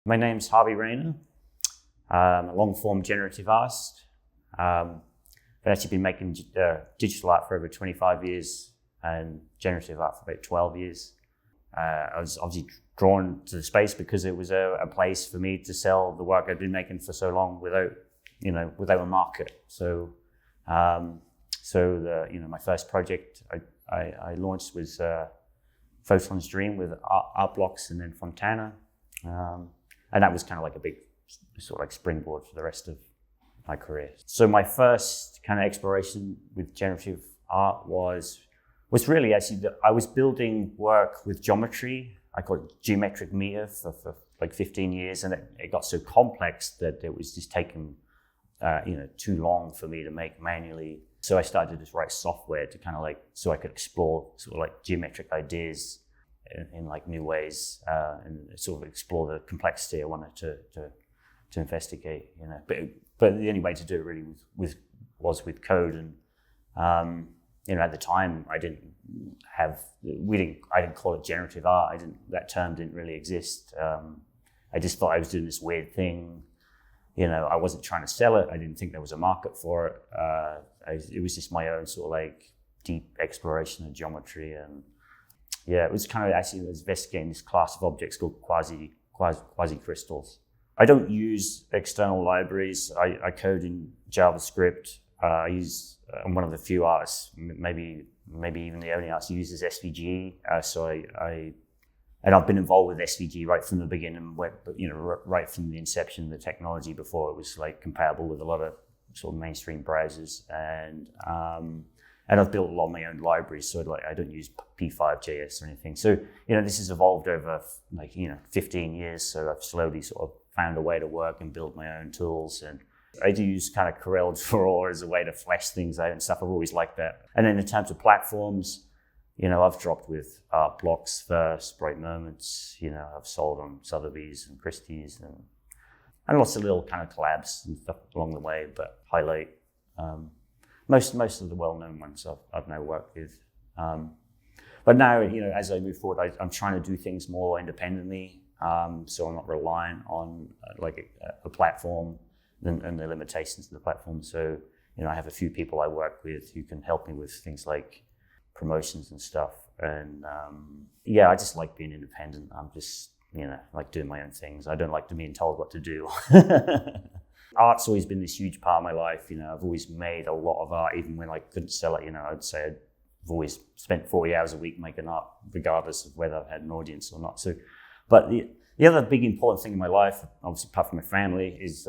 My name's Harvey Rayner. I'm a long-form generative artist. I've actually been making digital art for over 25 years and generative art for about 12 years. I was obviously drawn to the space because it was a place for me to sell the work I'd been making for so long without a market. So my first project I launched was Photon's Dream with Art Blocks and then Fontana. And that was kind of like a big sort of like springboard for the rest of my career. So my first kind of exploration with generative art was really actually that I was building work with geometry. I called it geometric meter for like 15 years, and it got so complex that it was just taking too long for me to make manually. So I started to just write software to kind of like, so I could explore sort of like geometric ideas in like new ways, and sort of explore the complexity I wanted to investigate, But the only way to do it really was with code, and at the time I didn't call it generative art. That term didn't really exist. I just thought I was doing this weird thing. I wasn't trying to sell it. I didn't think there was a market for it. It was just my own sort of like deep exploration of geometry, and it was kind of actually investigating this class of objects called quasi crystals. I don't use external libraries. I code in JavaScript. I'm one of the few artists, maybe even the only artist who uses SVG. And I've been involved with SVG right from the beginning, right from the inception of the technology before it was like compatible with a lot of sort of mainstream browsers. And I've built a lot of my own libraries, so like I don't use P5.js or anything. So this has evolved over 15 years. So I've slowly sort of found a way to work and build my own tools. And I do use kind of Corel Draw as a way to flesh things out and stuff. I've always liked that. And then in terms of platforms, I've dropped with Art Blocks first, Bright Moments. I've sold on Sotheby's and Christie's and lots of little kind of collabs and stuff along the way. But highlight most of the well-known ones I've now worked with. But now, as I move forward, I'm trying to do things more independently. So I'm not reliant on a platform and the limitations of the platform. So, I have a few people I work with who can help me with things like promotions and stuff. And I just like being independent. I'm just, like doing my own things. I don't like to being told what to do. Art's always been this huge part of my life. I've always made a lot of art, even when I couldn't sell it. I'd say I've always spent 40 hours a week making art, regardless of whether I've had an audience or not. So, but the other big important thing in my life, obviously apart from my family, is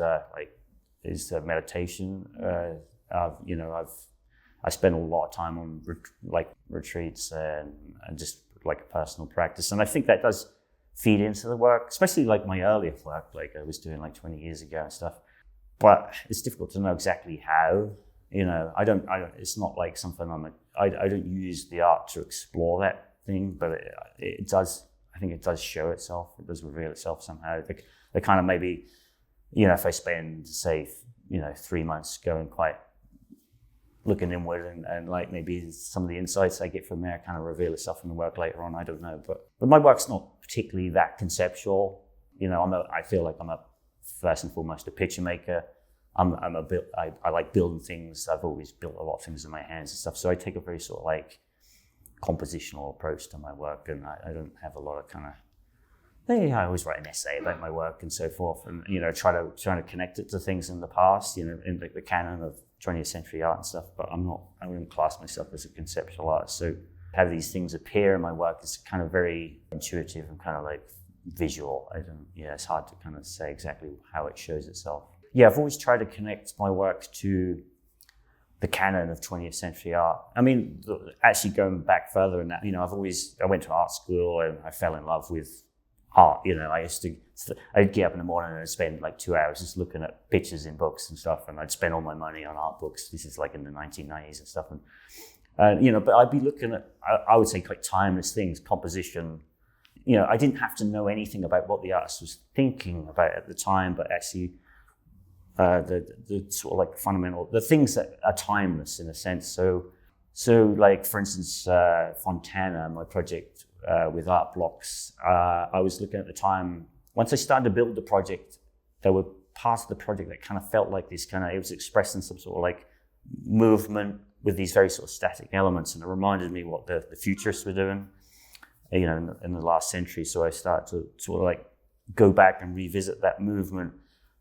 meditation. I spend a lot of time on retreats and just like a personal practice, and I think that does feed into the work, especially like my earlier work, like I was doing like 20 years ago and stuff. But it's difficult to know exactly how. I don't. It's not like something I don't use the art to explore that thing, but it does. I think it does show itself. It does reveal itself somehow. The kind of maybe, if I spend say 3 months going quite looking inward and like maybe some of the insights I get from there kind of reveal itself in the work later on. I don't know, but my work's not particularly that conceptual. I feel like I'm first and foremost a picture maker. I like building things. I've always built a lot of things in my hands and stuff. So I take a very sort of like compositional approach to my work, and I don't have a lot of kind of. I always write an essay about my work and so forth, and trying to connect it to things in the past, in the canon of 20th century art and stuff. But I wouldn't class myself as a conceptual artist. So how these things appear in my work is kind of very intuitive and kind of like visual. It's hard to kind of say exactly how it shows itself. I've always tried to connect my work to the canon of 20th century art. I mean, actually going back further than that, I went to art school and I fell in love with art. I'd get up in the morning and I'd spend like 2 hours just looking at pictures in books and stuff, and I'd spend all my money on art books. This is like in the 1990s and stuff. But I'd be looking at, I would say, quite timeless things, composition. I didn't have to know anything about what the artist was thinking about at the time, but actually the sort of like fundamental, the things that are timeless in a sense. So like, for instance, Fontana, my project with Art Blocks, I was looking at the time once I started to build the project, there were parts of the project that kind of felt like this kind of, it was expressing some sort of like movement with these very sort of static elements, and it reminded me what the futurists were doing, you know, in the last century. So I started to sort of like go back and revisit that movement,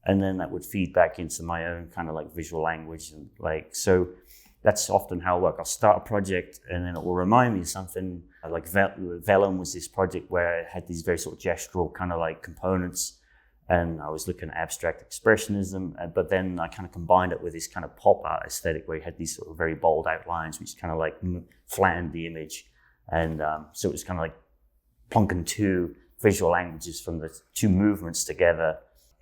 and then that would feed back into my own kind of like visual language. And like, so that's often how I work. I'll start a project and then it will remind me of something. Like Vellum was this project where it had these very sort of gestural kind of like components, and I was looking at abstract expressionism, but then I kind of combined it with this kind of pop art aesthetic where you had these sort of very bold outlines which kind of like flattened the image. And so it was kind of like plonking two visual languages from the two movements together.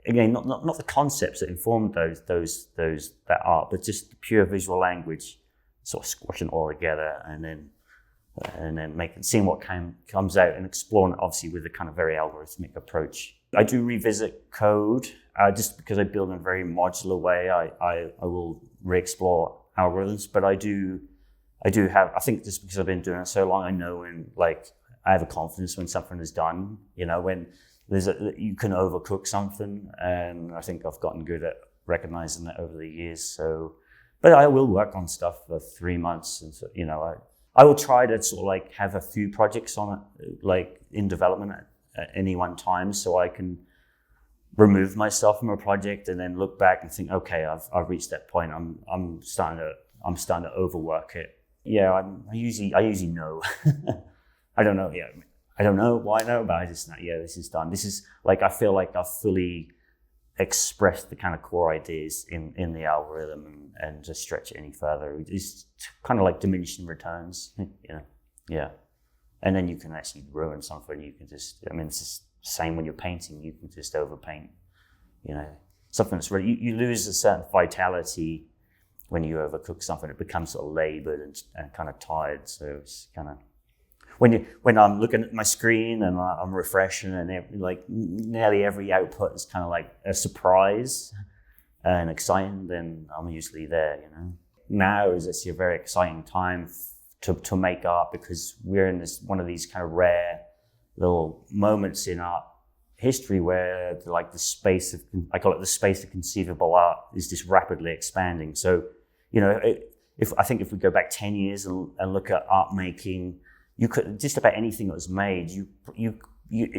Again, not the concepts that informed that art, but just the pure visual language, sort of squashing it all together, and then seeing what comes out and exploring it, obviously with a kind of very algorithmic approach. I do revisit code just because I build in a very modular way. I will re-explore algorithms, but I do have, I think just because I've been doing it so long, I know when, like, I have a confidence when something is done, you know, when you can overcook something, and I think I've gotten good at recognizing that over the years. So, but I will work on stuff for 3 months, and so, you know, I will try to sort of like have a few projects on it, like in development at any one time, so I can remove myself from a project and then look back and think, okay, I've reached that point. I'm starting to overwork it. Yeah, I usually know. I don't know. Yeah, I don't know why I know, but I just know, yeah, this is done. This is like, I feel like I've fully expressed the kind of core ideas in the algorithm, and just stretch it any further. It's kind of like diminishing returns, you know. Yeah. And then you can actually ruin something. You can just, I mean, it's just the same when you're painting. You can just overpaint, you know, something that's really, you lose a certain vitality when you overcook something. It becomes sort of labored and kind of tired. So it's kind of, when I'm looking at my screen and I'm refreshing, and like nearly every output is kind of like a surprise and exciting, then I'm usually there, you know. Now is actually a very exciting time to make art, because we're in one of these kind of rare little moments in art history where like the space of, I call it the space of conceivable art, is just rapidly expanding. So, you know, if we go back 10 years and look at art making, you could, just about anything that was made, you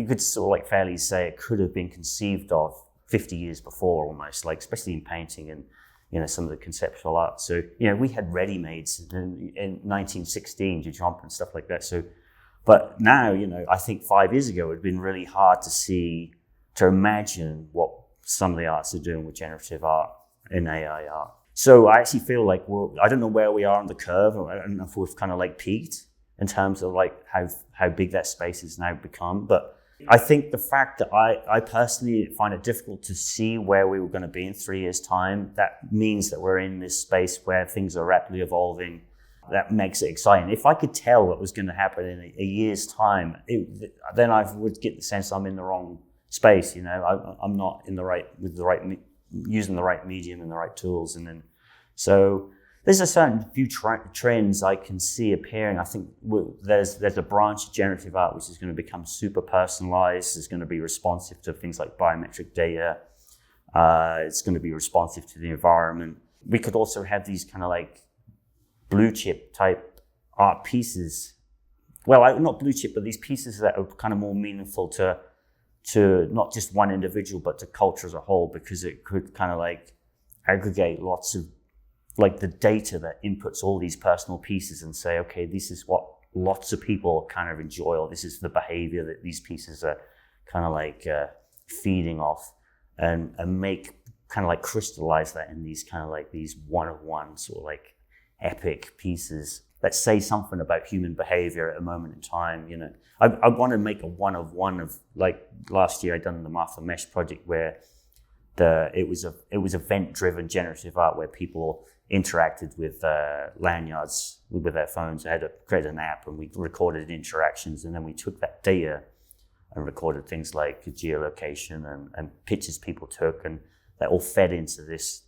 could sort of like fairly say it could have been conceived of 50 years before, almost, like, especially in painting and, you know, some of the conceptual art. So, you know, we had ready-mades in 1916 to jump and stuff like that. So, but now, you know, I think 5 years ago it would have been really hard to imagine what some of the artists are doing with generative art and AI art. So I actually feel like I don't know where we are on the curve. I don't know if we've kind of like peaked in terms of like how big that space has now become. But I think the fact that I personally find it difficult to see where we were going to be in 3 years' time, that means that we're in this space where things are rapidly evolving. That makes it exciting. If I could tell what was going to happen in a year's time, then I would get the sense I'm in the wrong space. You know, I'm not using the right medium and the right tools. And then, so there's a certain few trends I can see appearing. I think there's a branch of generative art which is going to become super personalized. It's going to be responsive to things like biometric data. It's going to be responsive to the environment. We could also have these kind of like blue chip type art pieces. Well, not blue chip, but these pieces that are kind of more meaningful to not just one individual, but to culture as a whole, because it could kind of like aggregate lots of like the data that inputs all these personal pieces and say, okay, this is what lots of people kind of enjoy, or this is the behavior that these pieces are kind of like feeding off, and make kind of like crystallize that in these kind of like these one-of-one sort of like epic pieces that say something about human behavior at a moment in time. You know, I want to make a one-of-one of, like last year I done the Marfa Mesh project where it was event-driven generative art where people interacted with lanyards with their phones. They had to create an app, and we recorded interactions, and then we took that data and recorded things like geolocation and pictures people took, and that all fed into this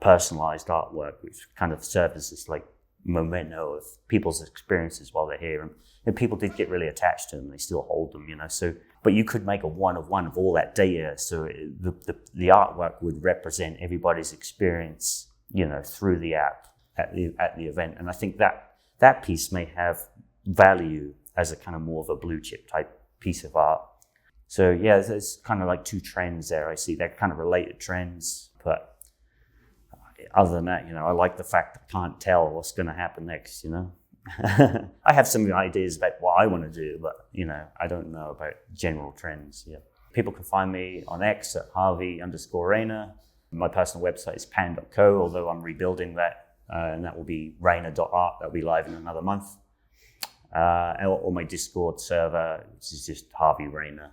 personalized artwork, which kind of served as this like memento of people's experiences while they're here. And people did get really attached to them. They still hold them, you know. So But you could make a one-of-one of all that data, so the artwork would represent everybody's experience, through the app at the event. And I think that piece may have value as a kind of more of a blue chip type piece of art. So yeah, there's kind of like two trends there. I see they're kind of related trends, but other than that, I like the fact that I can't tell what's going to happen next. I have some ideas about what I want to do, but I don't know about general trends. Yeah, people can find me on X at Harvey_Rayner. My personal website is pan.co, although I'm rebuilding that, and that will be rayner.art. That'll be live in another month. Or my Discord server, which is just Harvey Rayner.